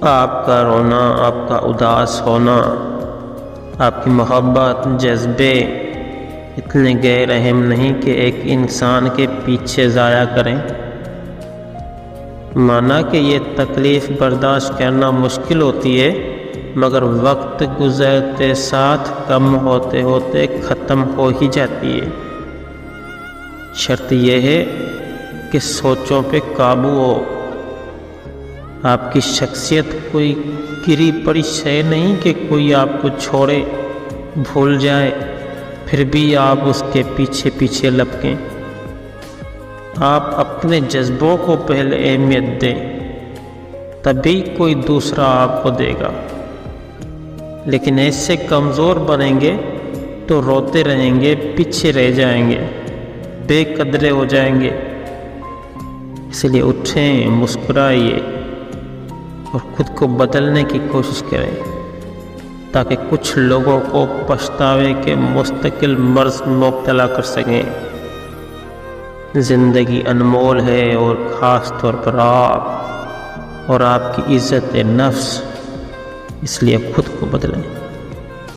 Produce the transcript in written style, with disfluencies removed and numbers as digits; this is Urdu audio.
آپ کا رونا، آپ کا اداس ہونا، آپ کی محبت، جذبے اتنے غیر اہم نہیں کہ ایک انسان کے پیچھے ضائع کریں۔ مانا کہ یہ تکلیف برداشت کرنا مشکل ہوتی ہے، مگر وقت گزرتے ساتھ کم ہوتے ہوتے ختم ہو ہی جاتی ہے۔ شرط یہ ہے کہ سوچوں پہ قابو ہو۔ آپ کی شخصیت کوئی گری پڑی شے نہیں کہ کوئی آپ کو چھوڑے، بھول جائے، پھر بھی آپ اس کے پیچھے پیچھے لپکیں۔ آپ اپنے جذبوں کو پہلے اہمیت دیں، تبھی کوئی دوسرا آپ کو دے گا۔ لیکن ایسے کمزور بنیں گے تو روتے رہیں گے، پیچھے رہ جائیں گے، بے قدرے ہو جائیں گے۔ اس لیے اٹھیں، مسکرائیے اور خود کو بدلنے کی کوشش کریں، تاکہ کچھ لوگوں کو پچھتاوے کے مستقل مرض مبتلا کر سکیں۔ زندگی انمول ہے، اور خاص طور پر آپ اور آپ کی عزت نفس، اس لیے خود کو بدلیں۔